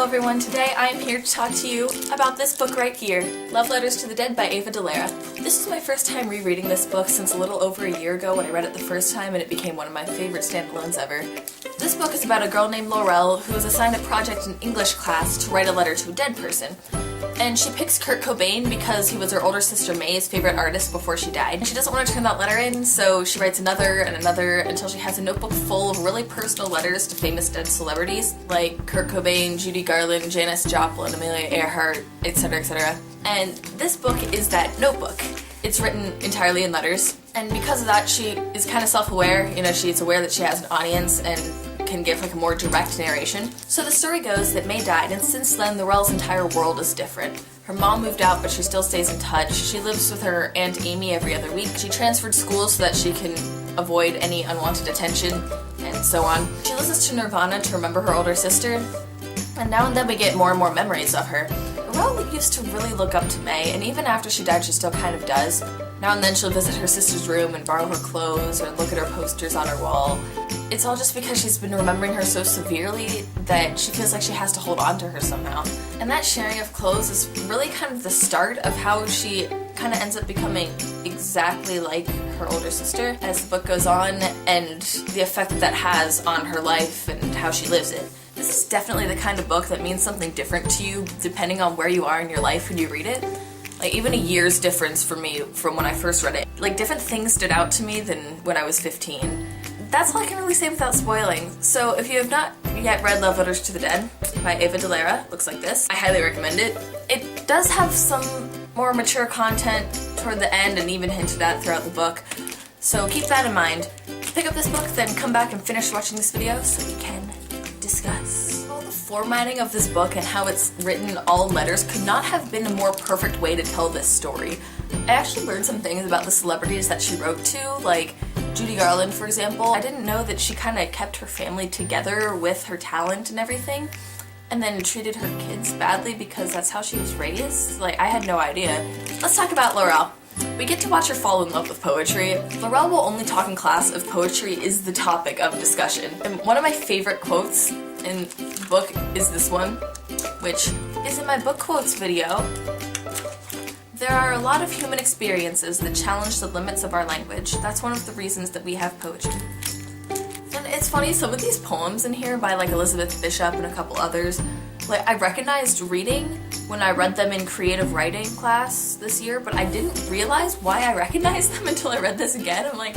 everyone, today I am here to talk to you about this book right here, Love Letters to the Dead by Ava Dellaira. This is my first time rereading this book since a little over a year ago when I read it the first time and it became one of my favorite standalones ever. This book is about a girl named Laurel who is assigned a project in English class to write a letter to a dead person. And she picks Kurt Cobain because he was her older sister May's favorite artist before she died. And she doesn't want to turn that letter in, so she writes another and another until she has a notebook full of really personal letters to famous dead celebrities like Kurt Cobain, Judy Garland, Janis Joplin, Amelia Earhart, etc., etc. And this book is that notebook. It's written entirely in letters, and because of that she is kind of self-aware. You know, she's aware that she has an audience and can give like a more direct narration. So the story goes that May died, and since then Laurel's entire world is different. Her mom moved out, but she still stays in touch. She lives with her Aunt Amy every other week. She transferred schools so that she can avoid any unwanted attention, and so on. She listens to Nirvana to remember her older sister, and now and then we get more and more memories of her. Laurel used to really look up to May, and even after she died she still kind of does. Now and then she'll visit her sister's room and borrow her clothes or look at her posters on her wall. It's all just because she's been remembering her so severely that she feels like she has to hold on to her somehow. And that sharing of clothes is really kind of the start of how she kind of ends up becoming exactly like her older sister as the book goes on, and the effect that has on her life and how she lives it. This is definitely the kind of book that means something different to you depending on where you are in your life when you read it. Like, even a year's difference for me from when I first read it. Like, different things stood out to me than when I was 15. That's all I can really say without spoiling. So if you have not yet read Love Letters to the Dead by Ava Dellaira, looks like this, I highly recommend it. It does have some more mature content toward the end and even hinted at throughout the book, so keep that in mind. Pick up this book, then come back and finish watching this video so we can discuss. Well, the formatting of this book and how it's written all in letters could not have been a more perfect way to tell this story. I actually learned some things about the celebrities that she wrote to, like Judy Garland, for example. I didn't know that she kind of kept her family together with her talent and everything, and then treated her kids badly because that's how she was raised. Like, I had no idea. Let's talk about Laurel. We get to watch her fall in love with poetry. Laurel will only talk in class if poetry is the topic of discussion. And one of my favorite quotes in the book is this one, which is in my book quotes video. There are a lot of human experiences that challenge the limits of our language. That's one of the reasons that we have poetry. And it's funny, some of these poems in here by like Elizabeth Bishop and a couple others, like, I recognized reading when I read them in creative writing class this year, but I didn't realize why I recognized them until I read this again. I'm like,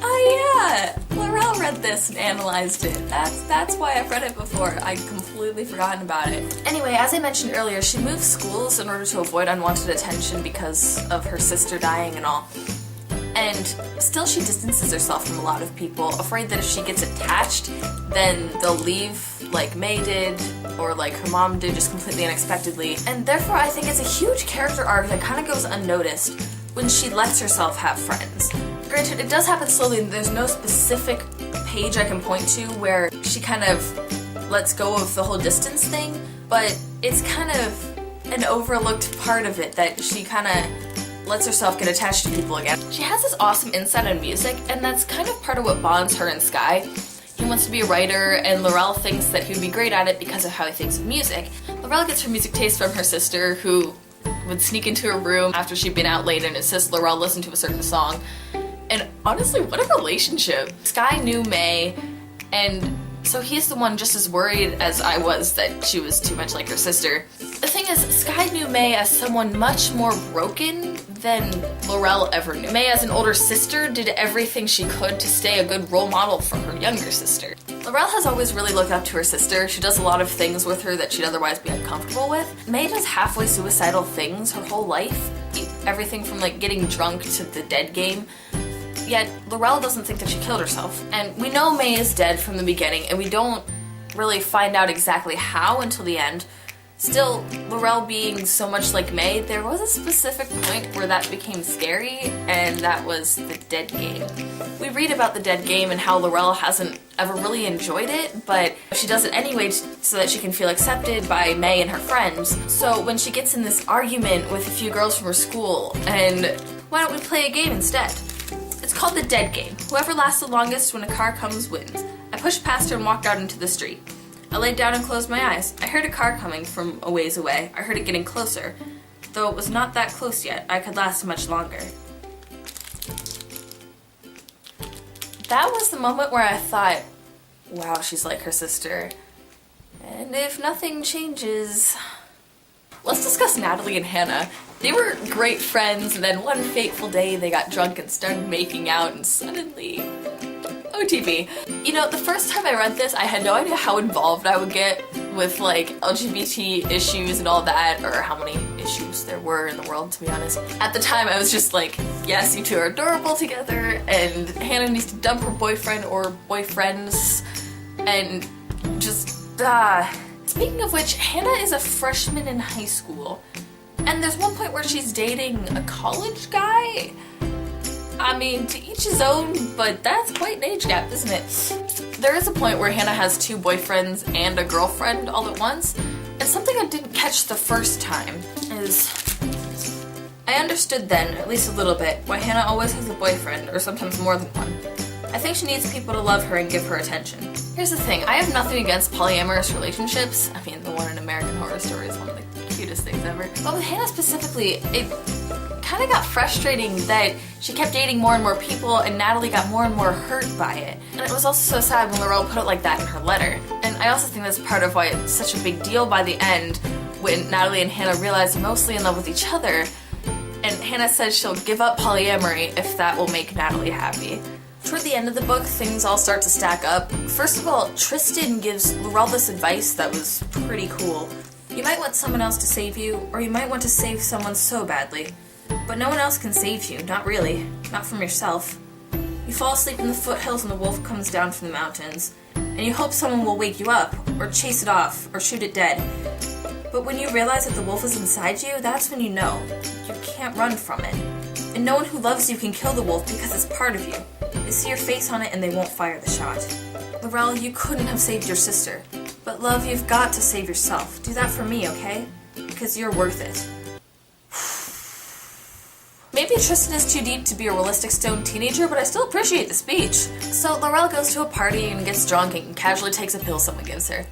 oh yeah, Laurel read this and analyzed it. That's why I've read it before. I'd completely forgotten about it. Anyway, as I mentioned earlier, she moves schools in order to avoid unwanted attention because of her sister dying and all. And still she distances herself from a lot of people, afraid that if she gets attached, then they'll leave like May did, or like her mom did, just completely unexpectedly. And therefore I think it's a huge character arc that kind of goes unnoticed when she lets herself have friends. Granted, it does happen slowly and there's no specific page I can point to where she kind of lets go of the whole distance thing, but it's kind of an overlooked part of it that she kind of lets herself get attached to people again. She has this awesome insight on music, and that's kind of part of what bonds her and Sky. He wants to be a writer, and Laurel thinks that he would be great at it because of how he thinks of music. Laurel gets her music taste from her sister, who would sneak into her room after she'd been out late and insist Laurel listen to a certain song. And honestly, what a relationship. Sky knew May, and so he's the one just as worried as I was that she was too much like her sister. The thing is, Sky knew May as someone much more broken than Laurel ever knew. May, as an older sister, did everything she could to stay a good role model for her younger sister. Laurel has always really looked up to her sister. She does a lot of things with her that she'd otherwise be uncomfortable with. May does halfway suicidal things her whole life. Everything from like getting drunk to the dead game. Yet Laurel doesn't think that she killed herself. And we know May is dead from the beginning, and we don't really find out exactly how until the end. Still, Laurel being so much like May, there was a specific point where that became scary, and that was the dead game. We read about the dead game and how Laurel hasn't ever really enjoyed it, but she does it anyway so that she can feel accepted by May and her friends. So when she gets in this argument with a few girls from her school, and why don't we play a game instead? It's called the dead game. Whoever lasts the longest when a car comes wins. I pushed past her and walked out into the street. I laid down and closed my eyes. I heard a car coming from a ways away. I heard it getting closer. Though it was not that close yet, I could last much longer. That was the moment where I thought, wow, she's like her sister. And if nothing changes... Let's discuss Natalie and Hannah. They were great friends, and then one fateful day they got drunk and started making out, and suddenly... OTP. You know, the first time I read this, I had no idea how involved I would get with, like, LGBT issues and all that, or how many issues there were in the world, to be honest. At the time, I was just like, yes, you two are adorable together, and Hannah needs to dump her boyfriend or boyfriends, and just, Speaking of which, Hannah is a freshman in high school, and there's one point where she's dating a college guy. I mean, to each his own, but that's quite an age gap, isn't it? There is a point where Hannah has two boyfriends and a girlfriend all at once, and something I didn't catch the first time is... I understood then, at least a little bit, why Hannah always has a boyfriend, or sometimes more than one. I think she needs people to love her and give her attention. Here's the thing, I have nothing against polyamorous relationships. I mean, the one in American Horror Story is one of the cutest things ever. But with Hannah specifically, it kind of got frustrating that she kept dating more and more people and Natalie got more and more hurt by it. And it was also so sad when Laurel put it like that in her letter. And I also think that's part of why it's such a big deal by the end when Natalie and Hannah realize they're mostly in love with each other. And Hannah says she'll give up polyamory if that will make Natalie happy. Toward the end of the book, things all start to stack up. First of all, Tristan gives Laurel this advice that was pretty cool. You might want someone else to save you, or you might want to save someone so badly. But no one else can save you, not really. Not from yourself. You fall asleep in the foothills and the wolf comes down from the mountains. And you hope someone will wake you up, or chase it off, or shoot it dead. But when you realize that the wolf is inside you, that's when you know. You can't run from it. And no one who loves you can kill the wolf because it's part of you. They see your face on it and they won't fire the shot. Laurel, you couldn't have saved your sister. But love, you've got to save yourself. Do that for me, okay? Because you're worth it. Maybe Tristan is too deep to be a realistic stoned teenager, but I still appreciate the speech. So Laurel goes to a party and gets drunk and casually takes a pill someone gives her.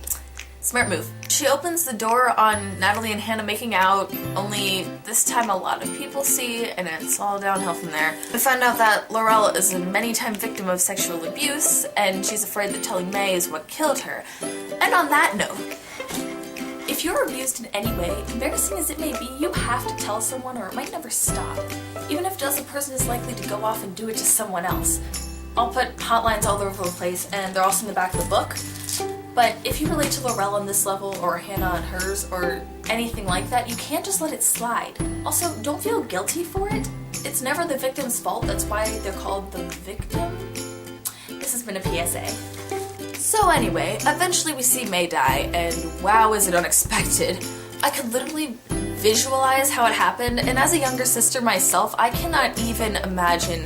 Smart move. She opens the door on Natalie and Hannah making out, only this time a lot of people see, and it's all downhill from there. We find out that Laurel is a many-time victim of sexual abuse, and she's afraid that telling May is what killed her. And on that note, if you're abused in any way, embarrassing as it may be, you have to tell someone or it might never stop. Even if just a person is likely to go off and do it to someone else. I'll put hotlines all over the place, and they're also in the back of the book. But if you relate to Laurel on this level, or Hannah on hers, or anything like that, you can't just let it slide. Also, don't feel guilty for it. It's never the victim's fault, that's why they're called the victim. This has been a PSA. So anyway, eventually we see May die, and wow is it unexpected. I could literally visualize how it happened, and as a younger sister myself, I cannot even imagine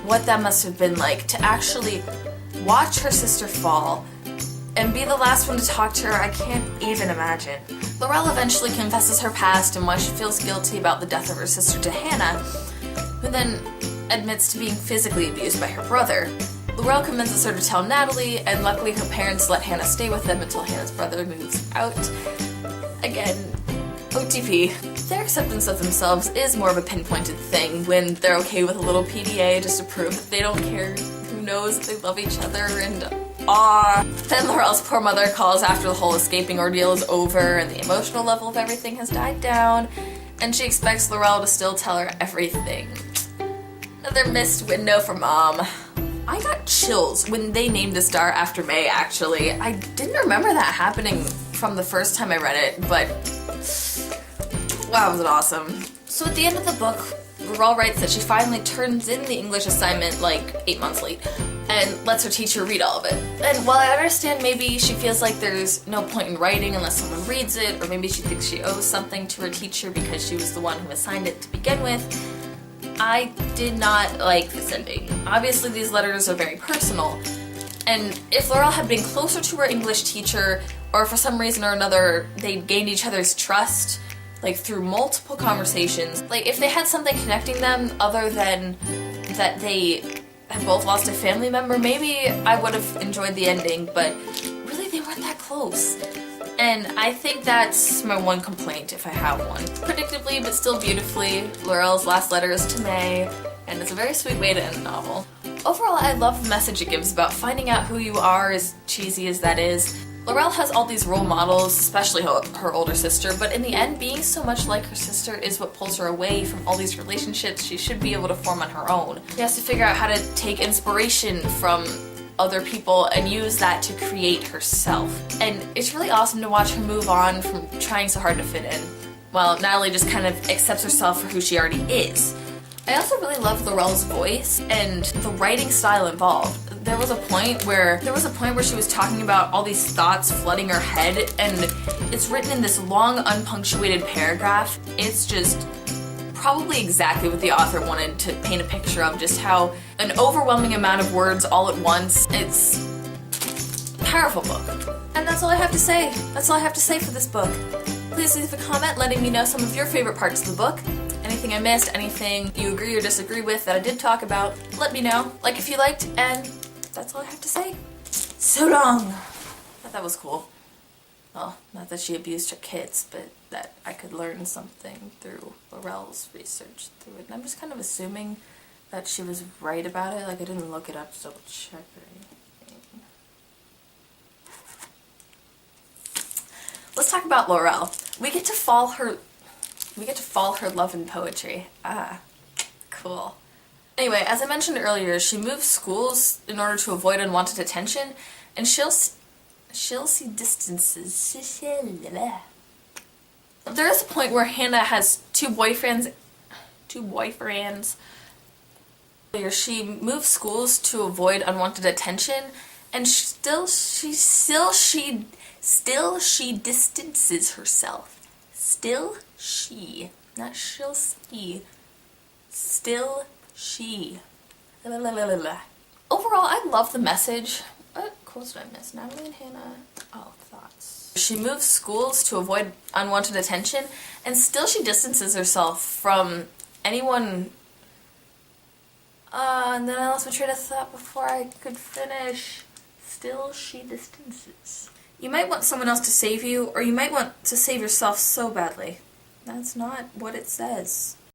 what that must have been like to actually watch her sister fall and be the last one to talk to her. I can't even imagine. Laurel eventually confesses her past and why she feels guilty about the death of her sister to Hannah, who then admits to being physically abused by her brother. Laurel convinces her to tell Natalie, and luckily her parents let Hannah stay with them until Hannah's brother moves out. Again, OTP. Their acceptance of themselves is more of a pinpointed thing when they're okay with a little PDA just to prove that they don't care who knows that they love each other, and then Laurel's poor mother calls after the whole escaping ordeal is over and the emotional level of everything has died down, and she expects Laurel to still tell her everything. Another missed window for Mom. I got chills when they named the star after May, actually. I didn't remember that happening from the first time I read it, but wow, was it awesome. So at the end of the book, Laurel writes that she finally turns in the English assignment like 8 months late and lets her teacher read all of it. And while I understand maybe she feels like there's no point in writing unless someone reads it, or maybe she thinks she owes something to her teacher because she was the one who assigned it to begin with, I did not like this ending. Obviously these letters are very personal, and if Laurel had been closer to her English teacher, or for some reason or another they'd gained each other's trust, like through multiple conversations, like if they had something connecting them other than that they have both lost a family member, maybe I would have enjoyed the ending, but really really, they weren't that close. And I think that's my one complaint, if I have one. Predictably, but still beautifully, Laurel's last letters to May, and it's a very sweet way to end the novel. Overall, I love the message it gives about finding out who you are, as cheesy as that is. Laurel has all these role models, especially her older sister, but in the end, being so much like her sister is what pulls her away from all these relationships she should be able to form on her own. She has to figure out how to take inspiration from other people and use that to create herself. And it's really awesome to watch her move on from trying so hard to fit in, while Natalie just kind of accepts herself for who she already is. I also really love Laurel's voice and the writing style involved. There was a point where she was talking about all these thoughts flooding her head, and it's written in this long unpunctuated paragraph. It's just probably exactly what the author wanted to paint a picture of, just how an overwhelming amount of words all at once. It's a powerful book. And that's all I have to say. That's all I have to say for this book. Please leave a comment letting me know some of your favorite parts of the book. Anything I missed, anything you agree or disagree with that I did talk about, let me know. Like if you liked, and that's all I have to say. So long! I thought that was cool. Well, not that she abused her kids, but that I could learn something through Laurel's research through it. And I'm just kind of assuming that she was right about it. Like, I didn't look it up to double check or anything. Let's talk about Laurel. We get to fall her love in poetry. Ah, cool. Anyway, as I mentioned earlier, she moves schools in order to avoid unwanted attention, and she'll see distances. There is a point where Hannah has two boyfriends. She moves schools to avoid unwanted attention, and still she distances herself. Still she, not she'll see. Still she. Overall, I love the message. What quotes did I miss? Natalie and Hannah. Oh, thoughts. She moves schools to avoid unwanted attention, and still she distances herself from anyone. And then I lost my train of thought before I could finish. Still she distances. You might want someone else to save you, or you might want to save yourself so badly. That's not what it says.